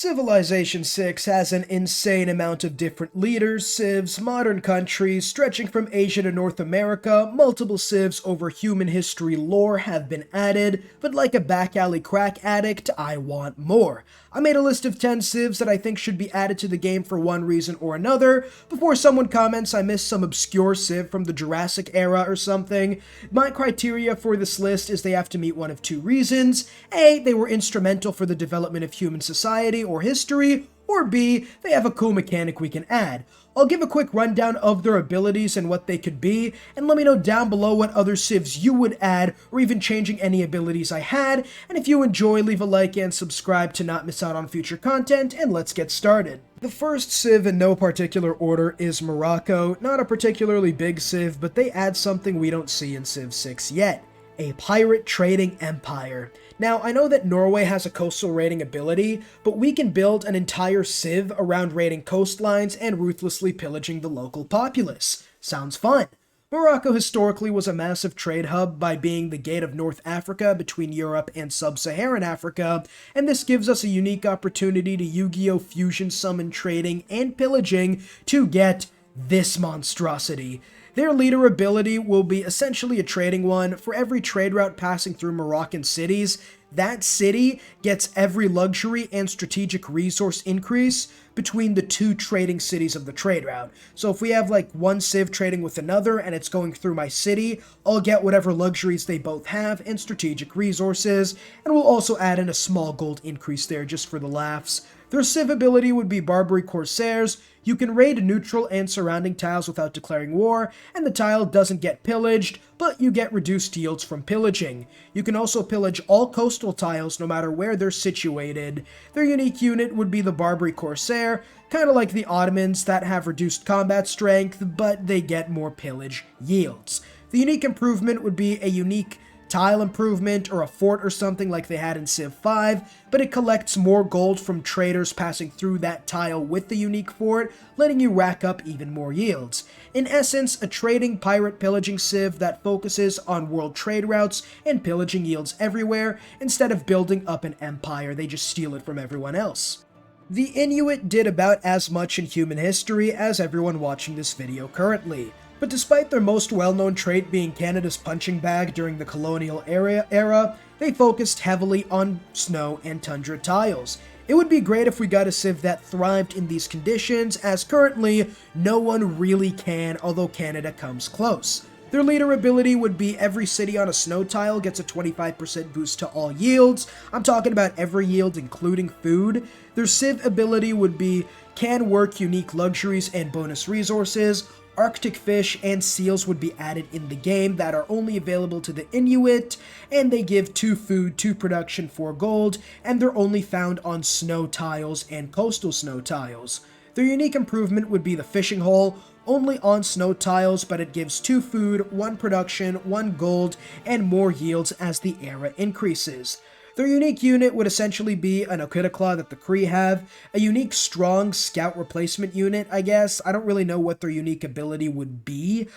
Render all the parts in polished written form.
Civilization 6 has an insane amount of different leaders, civs, modern countries, stretching from Asia to North America. Multiple civs over human history lore have been added, but like a back alley crack addict, I want more. I made a list of 10 civs that I think should be added to the game for one reason or another. Before someone comments I missed some obscure civ from the Jurassic era or something, my criteria for this list is they have to meet one of two reasons. A, they were instrumental for the development of human society or history, or B, they have a cool mechanic we can add. I'll give a quick rundown of their abilities and what they could be, and let me know down below what other civs you would add, or even changing any abilities I had, and if you enjoy, leave a like and subscribe to not miss out on future content, and let's get started. The first civ in no particular order is Morocco. Not a particularly big civ, but they add something we don't see in Civ 6 yet. A pirate trading empire. Now, I know that Norway has a coastal raiding ability, but we can build an entire civ around raiding coastlines and ruthlessly pillaging the local populace. Sounds fun. Morocco historically was a massive trade hub by being the gate of North Africa between Europe and Sub-Saharan Africa, and this gives us a unique opportunity to Yu-Gi-Oh! Fusion summon trading and pillaging to get this monstrosity. Their leader ability will be essentially a trading one. For every trade route passing through Moroccan cities, that city gets every luxury and strategic resource increase between the two trading cities of the trade route. So if we have like one civ trading with another and it's going through my city, I'll get whatever luxuries they both have and strategic resources, and we'll also add in a small gold increase there just for the laughs. Their civ ability would be Barbary Corsairs. You can raid neutral and surrounding tiles without declaring war, and the tile doesn't get pillaged, but you get reduced yields from pillaging. You can also pillage all coastal tiles no matter where they're situated. Their unique unit would be the Barbary Corsair, kinda like the Ottomans that have reduced combat strength, but they get more pillage yields. The unique improvement would be a unique tile improvement or a fort or something like they had in Civ 5, but it collects more gold from traders passing through that tile with the unique fort, letting you rack up even more yields. In essence, a trading pirate pillaging civ that focuses on world trade routes and pillaging yields everywhere. Instead of building up an empire, they just steal it from everyone else. The Inuit did about as much in human history as everyone watching this video currently. But despite their most well-known trait being Canada's punching bag during the colonial era, they focused heavily on snow and tundra tiles. It would be great if we got a civ that thrived in these conditions, as currently, no one really can, although Canada comes close. Their leader ability would be every city on a snow tile gets a 25% boost to all yields. I'm talking about every yield, including food. Their civ ability would be can work unique luxuries and bonus resources. Arctic fish and seals would be added in the game that are only available to the Inuit, and they give 2 food, 2 production, 4 gold, and they're only found on snow tiles and coastal snow tiles. Their unique improvement would be the fishing hole, only on snow tiles, but it gives 2 food, 1 production, 1 gold, and more yields as the era increases. Their unique unit would essentially be an Okita that the Kree have, a unique strong scout replacement unit, I guess. I don't really know what their unique ability would be.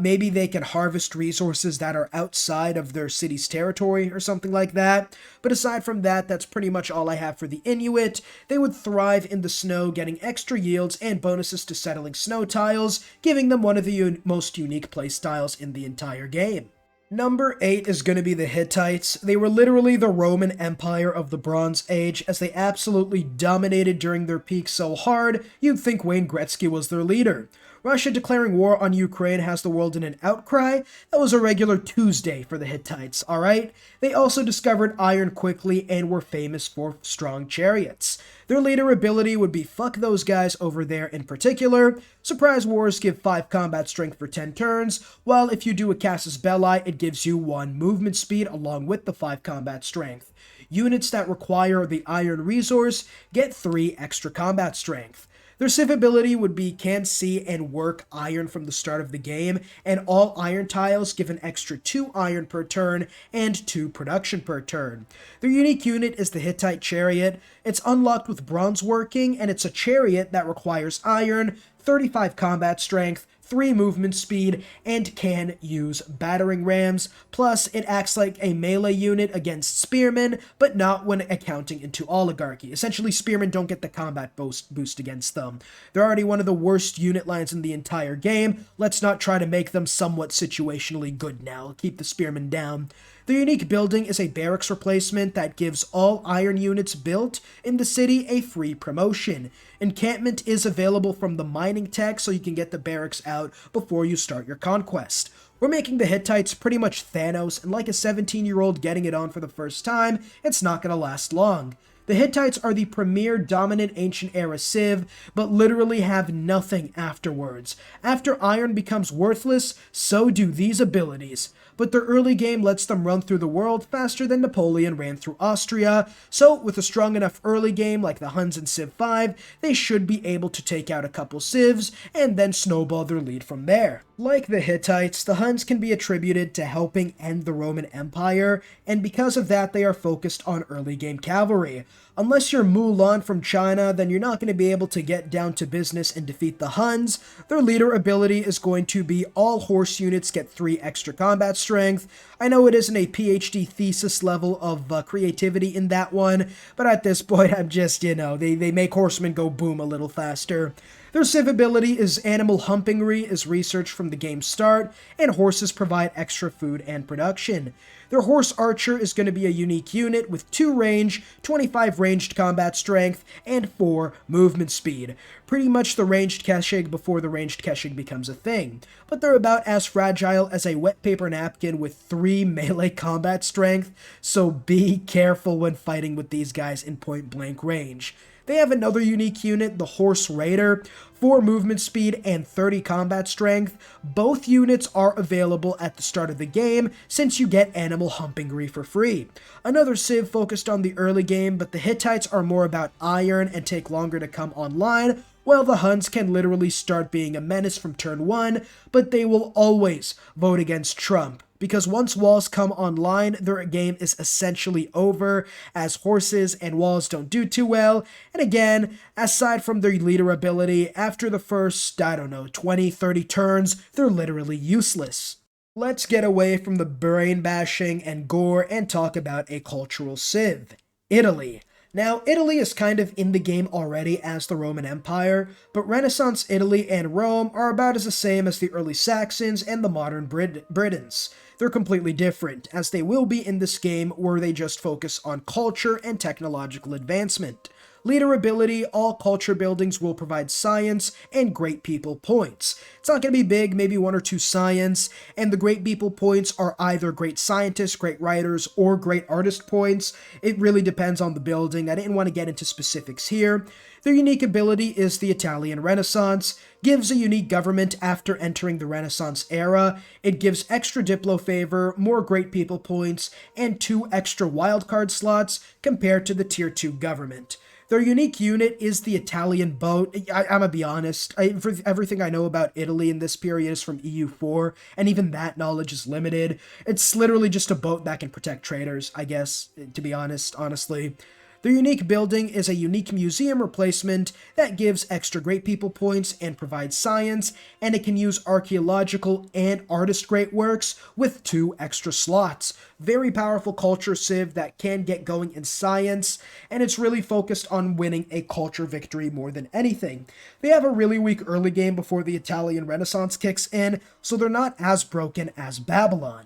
Maybe they can harvest resources that are outside of their city's territory or something like that. But aside from that, that's pretty much all I have for the Inuit. They would thrive in the snow, getting extra yields and bonuses to settling snow tiles, giving them one of the most unique playstyles in the entire game. Number 8 is going to be the Hittites. They were literally the Roman Empire of the Bronze Age, as they absolutely dominated during their peak so hard, you'd think Wayne Gretzky was their leader. Russia declaring war on Ukraine has the world in an outcry. That was a regular Tuesday for the Hittites, alright? They also discovered iron quickly and were famous for strong chariots. Their leader ability would be fuck those guys over there in particular. Surprise wars give 5 combat strength for 10 turns, while if you do a Casus Belli, it gives you 1 movement speed along with the 5 combat strength. Units that require the iron resource get 3 extra combat strength. Their civ ability would be can see and work iron from the start of the game, and all iron tiles give an extra 2 iron per turn and 2 production per turn. Their unique unit is the Hittite Chariot. It's unlocked with bronze working, and it's a chariot that requires iron, 35 combat strength, 3 movement speed, and can use battering rams. Plus, it acts like a melee unit against spearmen, but not when accounting into oligarchy. Essentially, spearmen don't get the combat boost against them. They're already one of the worst unit lines in the entire game. Let's not try to make them somewhat situationally good now. Keep the spearmen down. The unique building is a barracks replacement that gives all iron units built in the city a free promotion. Encampment is available from the mining tech, so you can get the barracks out before you start your conquest. We're making the Hittites pretty much Thanos, and like a 17-year-old getting it on for the first time, it's not going to last long. The Hittites are the premier dominant ancient era civ, but literally have nothing afterwards. After iron becomes worthless, so do these abilities. But their early game lets them run through the world faster than Napoleon ran through Austria, so with a strong enough early game like the Huns in Civ 5, they should be able to take out a couple civs, and then snowball their lead from there. Like the Hittites, the Huns can be attributed to helping end the Roman Empire, and because of that they are focused on early game cavalry. Unless you're Mulan from China, then you're not going to be able to get down to business and defeat the Huns. Their leader ability is going to be all horse units get 3 extra combat strength. I know it isn't a PhD thesis level of creativity in that one, but at this point I'm just, they make horsemen go boom a little faster. Their civ ability is animal humpingry, is researched from the game's start, and horses provide extra food and production. Their horse archer is going to be a unique unit with 2 range, 25 ranged combat strength, and 4 movement speed. Pretty much the ranged Keshig before the ranged Keshig becomes a thing. But they're about as fragile as a wet paper napkin with 3 melee combat strength, so be careful when fighting with these guys in point blank range. They have another unique unit, the Horse Raider, 4 movement speed and 30 combat strength. Both units are available at the start of the game, since you get Animal Humpingry for free. Another civ focused on the early game, but the Hittites are more about iron and take longer to come online, while the Huns can literally start being a menace from turn 1, but they will always vote against Trump. Because once walls come online, their game is essentially over, as horses and walls don't do too well, and again, aside from their leader ability, after the first, 20, 30 turns, they're literally useless. Let's get away from the brain bashing and gore and talk about a cultural civ, Italy. Now, Italy is kind of in the game already as the Roman Empire, but Renaissance Italy and Rome are about as the same as the early Saxons and the modern Britons. They're completely different, as they will be in this game where they just focus on culture and technological advancement. Leader ability, all culture buildings will provide science and great people points. It's not going to be big, maybe 1 or 2 science, and the great people points are either great scientists, great writers, or great artist points. It really depends on the building. I didn't want to get into specifics here. Their unique ability is the Italian Renaissance, gives a unique government after entering the Renaissance era. It gives extra Diplo favor, more great people points, and 2 extra wildcard slots compared to the Tier 2 government. Their unique unit is the Italian boat. I'm gonna be honest, for everything I know about Italy in this period is from EU4, and even that knowledge is limited. It's literally just a boat that can protect traders, I guess, to be honest, honestly. The unique building is a unique museum replacement that gives extra great people points and provides science, and it can use archaeological and artist great works with 2 extra slots. Very powerful culture civ that can get going in science, and it's really focused on winning a culture victory more than anything. They have a really weak early game before the Italian Renaissance kicks in, so they're not as broken as Babylon.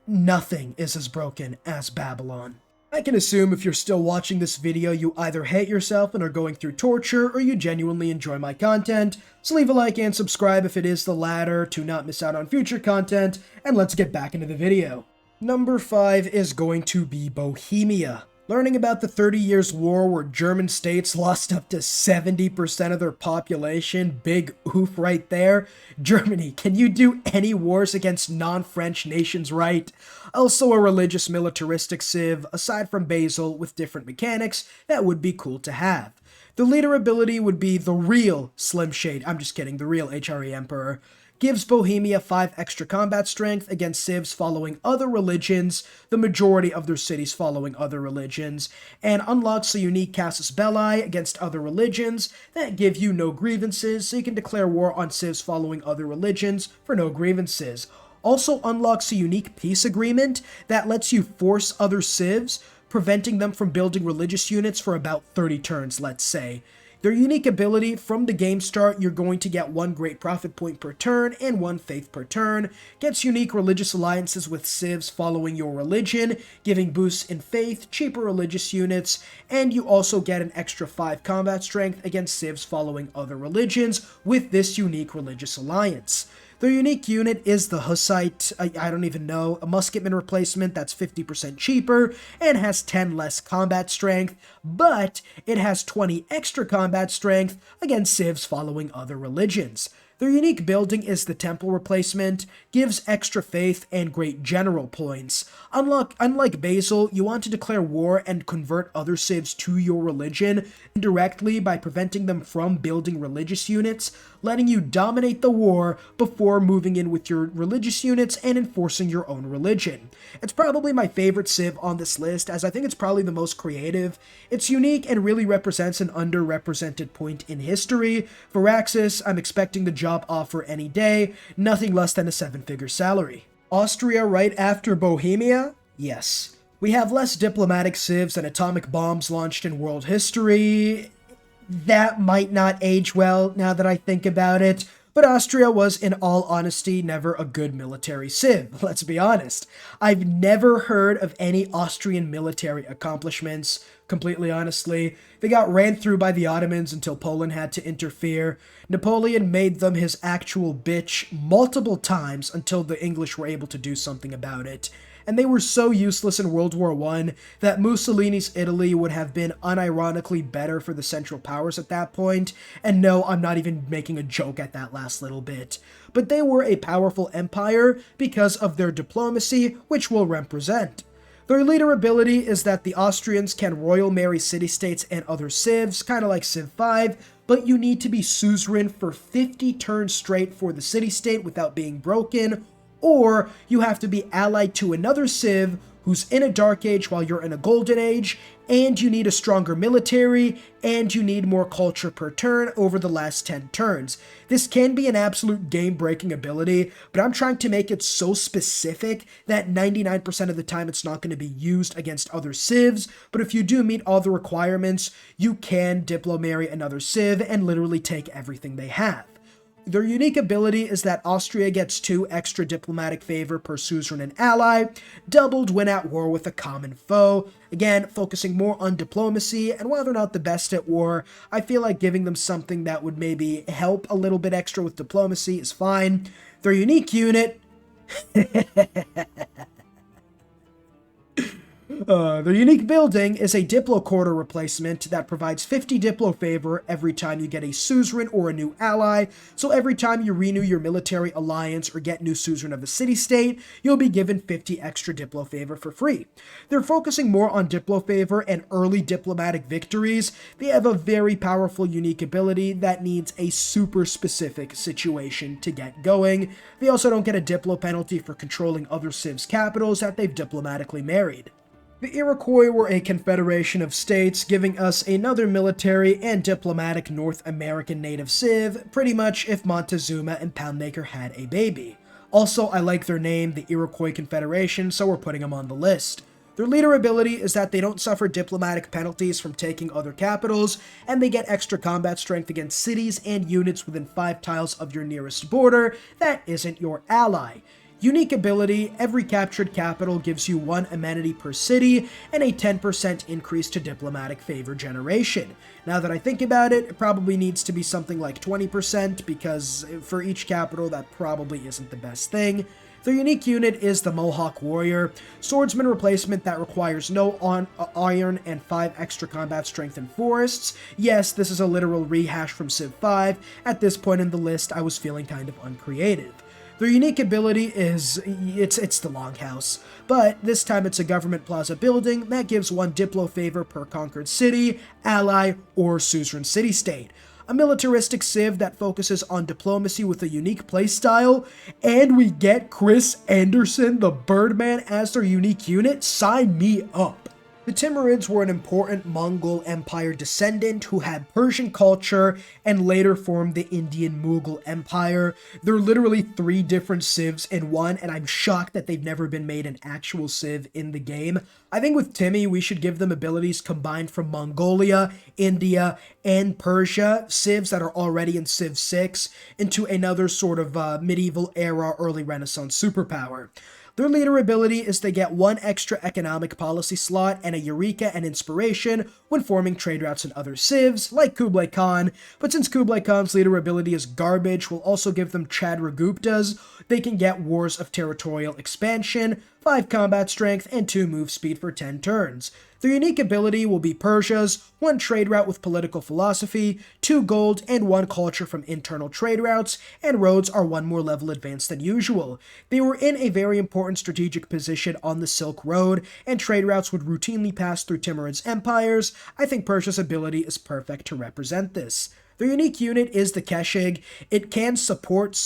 Nothing is as broken as Babylon. I can assume if you're still watching this video, you either hate yourself and are going through torture, or you genuinely enjoy my content, so leave a like and subscribe if it is the latter to not miss out on future content, and let's get back into the video. Number 5 is going to be Bohemia. Learning about the 30 Years' War where German states lost up to 70% of their population, big oof right there. Germany, can you do any wars against non-French nations right? Also a religious militaristic civ, aside from Basil, with different mechanics, that would be cool to have. The leader ability would be the real Slim Shade, I'm just kidding, the real HRE Emperor. gives Bohemia 5 extra combat strength against civs following other religions, the majority of their cities following other religions, and unlocks a unique casus belli against other religions that give you no grievances, so you can declare war on civs following other religions for no grievances. Also unlocks a unique peace agreement that lets you force other civs, preventing them from building religious units for about 30 turns, let's say. Their unique ability, from the game start, you're going to get 1 great prophet point per turn and 1 faith per turn, gets unique religious alliances with civs following your religion, giving boosts in faith, cheaper religious units, and you also get an extra 5 combat strength against civs following other religions with this unique religious alliance. Their unique unit is the Hussite, I don't even know, a musketman replacement that's 50% cheaper and has 10 less combat strength, but it has 20 extra combat strength against civs following other religions. Their unique building is the temple replacement, gives extra faith and great general points. Unlike Basil, you want to declare war and convert other civs to your religion indirectly by preventing them from building religious units, letting you dominate the war before moving in with your religious units and enforcing your own religion. It's probably my favorite civ on this list, as I think it's probably the most creative. It's unique and really represents an underrepresented point in history. For Axis, I'm expecting the job offer any day, nothing less than a 7-figure salary. Austria right after Bohemia? Yes. We have less diplomatic civs and atomic bombs launched in world history. That might not age well now that I think about it, but Austria was, in all honesty, never a good military civ, let's be honest. I've never heard of any Austrian military accomplishments, completely honestly. They got ran through by the Ottomans until Poland had to interfere. Napoleon made them his actual bitch multiple times until the English were able to do something about it. And they were so useless in World War I that Mussolini's Italy would have been unironically better for the Central Powers at that point, and no, I'm not even making a joke at that last little bit. But they were a powerful empire because of their diplomacy, which we'll represent. Their leader ability is that the Austrians can royal marry city-states and other civs, kind of like Civ 5, but you need to be suzerain for 50 turns straight for the city-state without being broken, or you have to be allied to another civ who's in a dark age while you're in a golden age, and you need a stronger military, and you need more culture per turn over the last 10 turns. This can be an absolute game-breaking ability, but I'm trying to make it so specific that 99% of the time it's not going to be used against other civs, but if you do meet all the requirements, you can diplo-marry another civ and literally take everything they have. Their unique ability is that Austria gets 2 extra diplomatic favor per suzerain and ally, doubled when at war with a common foe. Again, focusing more on diplomacy, and while they're not the best at war, I feel like giving them something that would maybe help a little bit extra with diplomacy is fine. Their unique unit... Their unique building is a Diplo Quarter replacement that provides 50 Diplo favor every time you get a suzerain or a new ally, so every time you renew your military alliance or get new suzerain of a city-state, you'll be given 50 extra Diplo favor for free. They're focusing more on Diplo favor and early diplomatic victories. They have a very powerful unique ability that needs a super specific situation to get going. They also don't get a Diplo penalty for controlling other civs' capitals that they've diplomatically married. The Iroquois were a confederation of states, giving us another military and diplomatic North American native civ, pretty much if Montezuma and Poundmaker had a baby. Also, I like their name, the Iroquois Confederation, so we're putting them on the list. Their leader ability is that they don't suffer diplomatic penalties from taking other capitals, and they get extra combat strength against cities and units within 5 tiles of your nearest border that isn't your ally. Unique ability, every captured capital gives you 1 amenity per city, and a 10% increase to diplomatic favor generation. Now that I think about it, it probably needs to be something like 20%, because for each capital that probably isn't the best thing. Their unique unit is the Mohawk Warrior, swordsman replacement that requires no iron and 5 extra combat strength in forests. Yes, this is a literal rehash from Civ 5. At this point in the list, I was feeling kind of uncreative. Their unique ability is, it's the Longhouse, but this time it's a government plaza building that gives 1 Diplo favor per conquered city, ally, or suzerain city-state. a militaristic civ that focuses on diplomacy with a unique playstyle, and we get Chris Anderson, the Birdman, as their unique unit. Sign me up. The Timurids were an important Mongol Empire descendant who had Persian culture and later formed the Indian Mughal Empire. There are literally 3 different civs in one, and I'm shocked that they've never been made an actual civ in the game. I think with Timmy, we should give them abilities combined from Mongolia, India, and Persia, civs that are already in Civ 6, into another sort of medieval era, early Renaissance superpower. Their leader ability is they get 1 extra economic policy slot and a Eureka and Inspiration when forming trade routes in other civs, like Kublai Khan, but since Kublai Khan's leader ability is garbage, we'll also give them Chandragupta's. They can get Wars of Territorial Expansion, 5 combat strength, and 2 move speed for 10 turns. Their unique ability will be Persia's, 1 trade route with political philosophy, 2 gold, and 1 culture from internal trade routes, and roads are 1 more level advanced than usual. They were in a very important strategic position on the Silk Road, and trade routes would routinely pass through Timurids' empires. I think Persia's ability is perfect to represent this. Their unique unit is the Keshig. It can support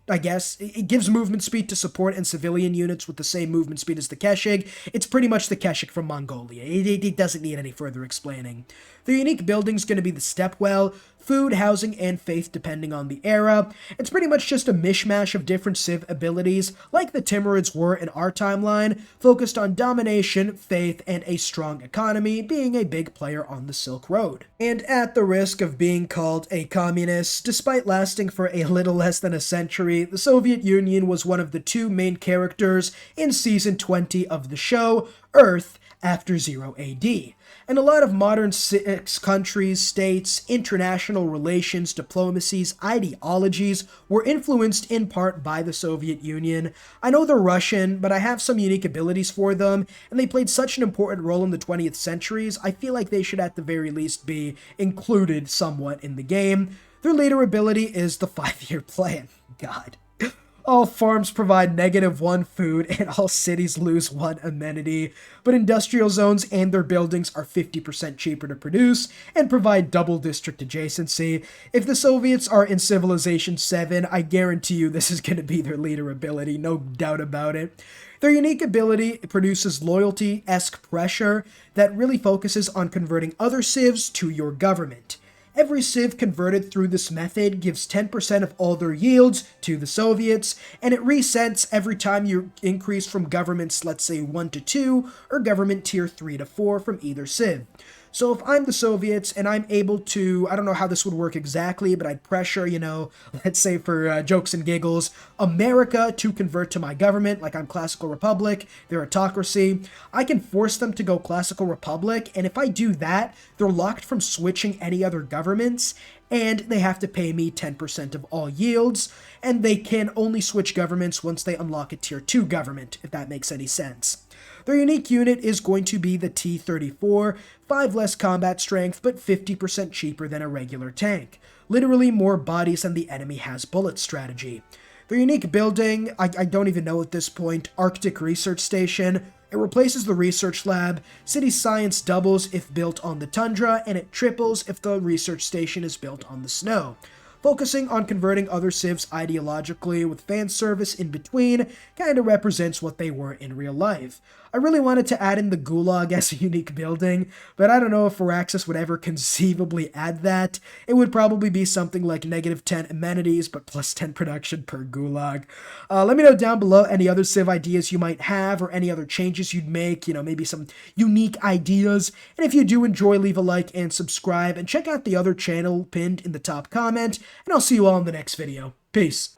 I guess. It gives movement speed to support and civilian units with the same movement speed as the Keshig. It's pretty much the Keshig from Mongolia. It doesn't need any further explaining. The unique building's going to be the Stepwell, food, housing, and faith depending on the era. It's pretty much just a mishmash of different civ abilities, like the Timurids were in our timeline, focused on domination, faith, and a strong economy, being a big player on the Silk Road. And at the risk of being called a communist, despite lasting for a little less than a century, the Soviet Union was one of the 2 main characters in Season 20 of the show, Earth, after 0 AD. And a lot of modern countries, states, international relations, diplomacies, ideologies were influenced in part by the Soviet Union. I know they're Russian, but I have some unique abilities for them, and they played such an important role in the 20th centuries, I feel like they should at the very least be included somewhat in the game. Their leader ability is the 5-year plan. God. All farms provide -1 food, and all cities lose 1 amenity, but industrial zones and their buildings are 50% cheaper to produce, and provide double district adjacency. If the Soviets are in Civilization 7, I guarantee you this is going to be their leader ability, no doubt about it. Their unique ability produces loyalty-esque pressure that really focuses on converting other civs to your government. Every civ converted through this method gives 10% of all their yields to the Soviets, and it resets every time you increase from governments, let's say 1 to 2, or government tier 3 to 4 from either civ. So if I'm the Soviets and I'm able to, I don't know how this would work exactly, but I'd pressure, let's say for jokes and giggles, America to convert to my government, like I'm Classical Republic, their autocracy. I can force them to go Classical Republic, and if I do that, they're locked from switching any other governments, and they have to pay me 10% of all yields, and they can only switch governments once they unlock a tier 2 government, if that makes any sense. Their unique unit is going to be the T-34, 5 less combat strength, but 50% cheaper than a regular tank. Literally more bodies than the enemy has bullet strategy. Their unique building, I don't even know at this point, Arctic Research Station. It replaces the research lab, city science doubles if built on the tundra, and it triples if the research station is built on the snow. Focusing on converting other civs ideologically with fan service in between kinda represents what they were in real life. I really wanted to add in the Gulag as a unique building, but I don't know if Firaxis would ever conceivably add that. It would probably be something like -10 amenities, but plus 10 production per Gulag. Let me know down below any other civ ideas you might have, or any other changes you'd make, maybe some unique ideas. And if you do enjoy, leave a like and subscribe, and check out the other channel pinned in the top comment, and I'll see you all in the next video. Peace.